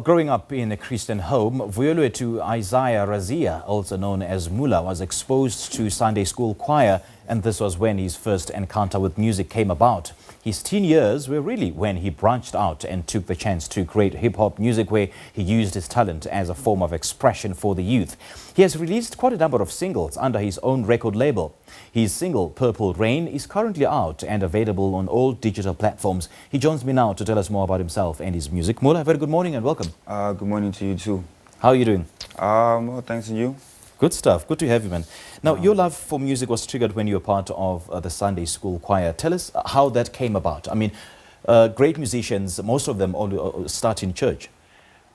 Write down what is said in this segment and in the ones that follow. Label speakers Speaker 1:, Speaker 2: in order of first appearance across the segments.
Speaker 1: Growing up in a Christian home, Vuyolwethu Isiah Raziya, also known as Moola, was exposed to Sunday school choir, and this was when his first encounter with music came about. His teen years were really when he branched out and took the chance to create hip-hop music, where he used his talent as a form of expression for the youth. He has released quite a number of singles under his own record label. His single, Purple Rain, is currently out and available on all digital platforms. He joins me now to tell us more about himself and his music. Moola, very good morning and welcome.
Speaker 2: Good morning to you too.
Speaker 1: How are you doing?
Speaker 2: Well, thanks to you.
Speaker 1: Good stuff. Good to have you, man. Now, your love for music was triggered when you were part of the Sunday school choir. Tell us how that came about. I mean, great musicians, most of them all start in church.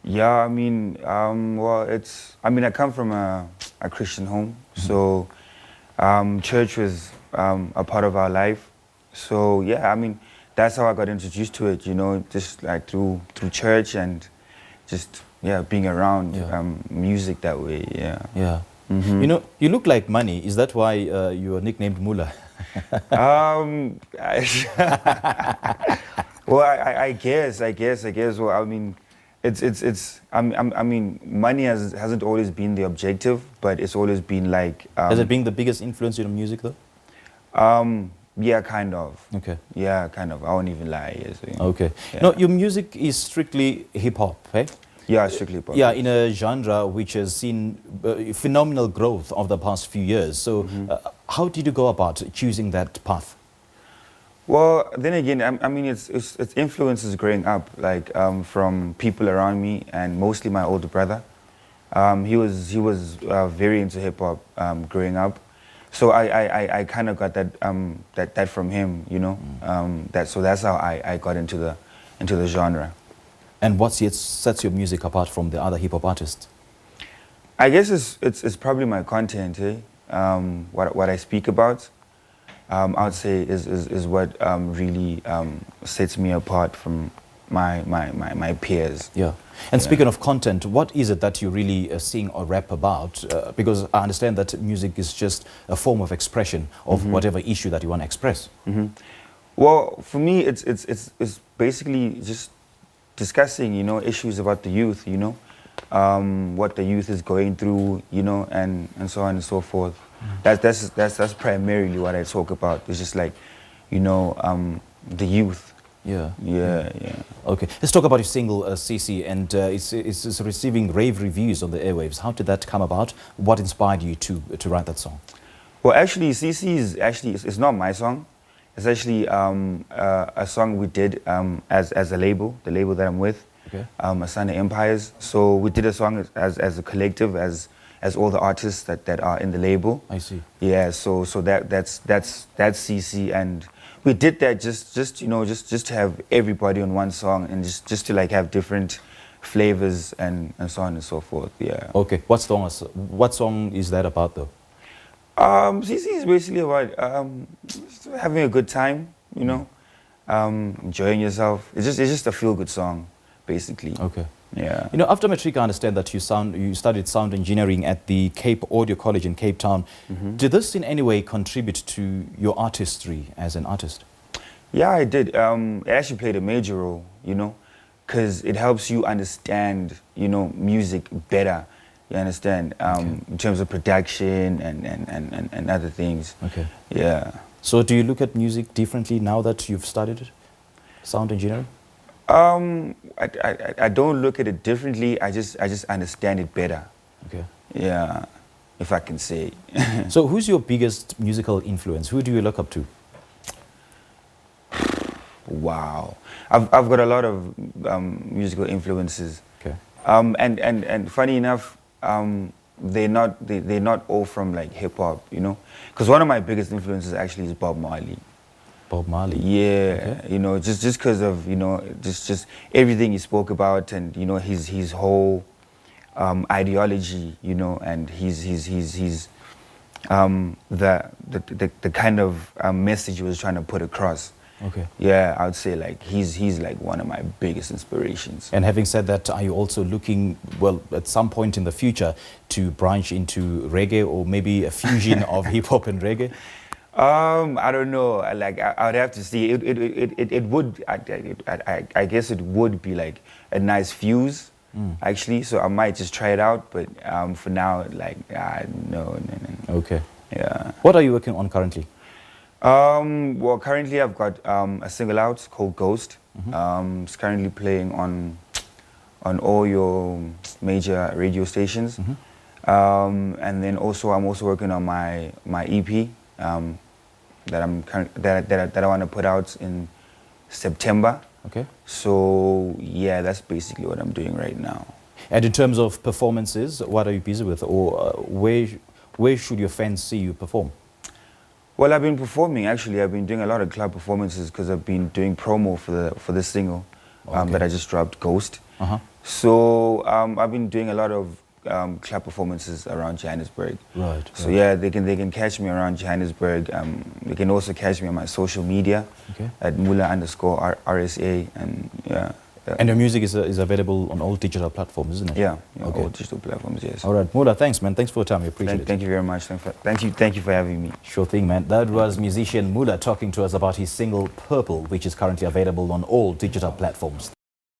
Speaker 2: Yeah, I mean, I come from a Christian home, so church was a part of our life. So yeah, I mean, that's how I got introduced to it. You know, just like through church and just being around music that way. Yeah.
Speaker 1: Yeah. You know, you look like money. Is that why you are nicknamed Moola?
Speaker 2: Well, I guess. Well, I mean, I mean, money hasn't always been the objective, but it's always been like.
Speaker 1: Has it been the biggest influence in music, though?
Speaker 2: Yeah, kind of.
Speaker 1: Okay.
Speaker 2: Yeah, kind of. I won't even lie. Yes,
Speaker 1: okay.
Speaker 2: Yeah.
Speaker 1: No, your music is strictly hip hop, eh?
Speaker 2: Yeah, strictly hip hop.
Speaker 1: Yeah, in a genre which has seen phenomenal growth of the past few years. So, how did you go about choosing that path?
Speaker 2: Well, then again, I mean, it's influences growing up, like from people around me, and mostly my older brother. He was very into hip hop growing up, so I kind of got that from him, you know. So that's how I got into the genre.
Speaker 1: And what sets your music apart from the other hip hop artists?
Speaker 2: I guess it's probably my content, eh? What I speak about. I would say is what really sets me apart from my peers.
Speaker 1: Yeah. And speaking of content, what is it that you really sing or rap about? Because I understand that music is just a form of expression of whatever issue that you want to express.
Speaker 2: Well, for me, it's basically just discussing, you know, issues about the youth, you know, what the youth is going through, you know, and so on and so forth. That's primarily what I talk about. It's just like, you know, the youth.
Speaker 1: Yeah.
Speaker 2: Okay,
Speaker 1: let's talk about your single CC, and it's receiving rave reviews on the airwaves. How did that come about? What inspired you to write that song?
Speaker 2: Well, actually, CC is it's not my song. It's actually a song we did as a label, the label that I'm with, Asana Empires. So we did a song as a collective, as all the artists that are in the label.
Speaker 1: I see.
Speaker 2: Yeah. So that's CC, and we did that just you know just to have everybody on one song, and just to like have different flavors and so on and so forth. Yeah.
Speaker 1: Okay. What song is that about, though?
Speaker 2: CC is basically about just having a good time, you know, enjoying yourself. It's just a feel-good song, basically.
Speaker 1: Okay.
Speaker 2: Yeah.
Speaker 1: You know, after matric, I understand that you studied sound engineering at the Cape Audio College in Cape Town. Did this in any way contribute to your artistry as an artist?
Speaker 2: Yeah, I did. It actually played a major role, you know, because it helps you understand, you know, music better. You understand, in terms of production and other things. Okay. Yeah.
Speaker 1: So do you look at music differently now that you've studied it, sound engineering?
Speaker 2: I don't look at it differently. I just understand it better.
Speaker 1: Okay.
Speaker 2: Yeah, if I can say.
Speaker 1: So who's your biggest musical influence? Who do you look up to?
Speaker 2: Wow, I've got a lot of musical influences.
Speaker 1: Okay.
Speaker 2: And funny enough, they're not all from like hip hop, you know, because one of my biggest influences actually is Bob Marley.
Speaker 1: Bob Marley.
Speaker 2: Yeah, okay. You know, just because of, you know, just everything he spoke about, and you know his whole ideology, you know, and his the kind of message he was trying to put across.
Speaker 1: Okay.
Speaker 2: Yeah, I would say like he's like one of my biggest inspirations.
Speaker 1: And having said that, are you also looking, well, at some point in the future to branch into reggae, or maybe a fusion of hip hop and reggae?
Speaker 2: I don't know. Like I would have to see. It would. I guess it would be like a nice fuse. actually. So I might just try it out, but for now, like, no.
Speaker 1: Okay.
Speaker 2: Yeah.
Speaker 1: What are you working on currently?
Speaker 2: Well, currently I've got a single out called Ghost. It's currently playing on all your major radio stations. And then also I'm also working on my EP that I want to put out in September.
Speaker 1: Okay.
Speaker 2: So yeah, that's basically what I'm doing right now.
Speaker 1: And in terms of performances, what are you busy with, or where should your fans see you perform?
Speaker 2: Well, I've been performing, actually. I've been doing a lot of club performances because I've been doing promo for this single that I just dropped, Ghost. So I've been doing a lot of club performances around Johannesburg.
Speaker 1: Right.
Speaker 2: So yeah, they can catch me around Johannesburg. They can also catch me on my social media at Moola_RSA, and yeah.
Speaker 1: And your music is available on all digital platforms, isn't it?
Speaker 2: Yeah, all digital platforms, yes.
Speaker 1: All right, Moola, thanks, man. Thanks for your time. We appreciate it.
Speaker 2: Thank you very much. Thank you for having me.
Speaker 1: Sure thing, man. That was musician Moola talking to us about his single Purple, which is currently available on all digital platforms.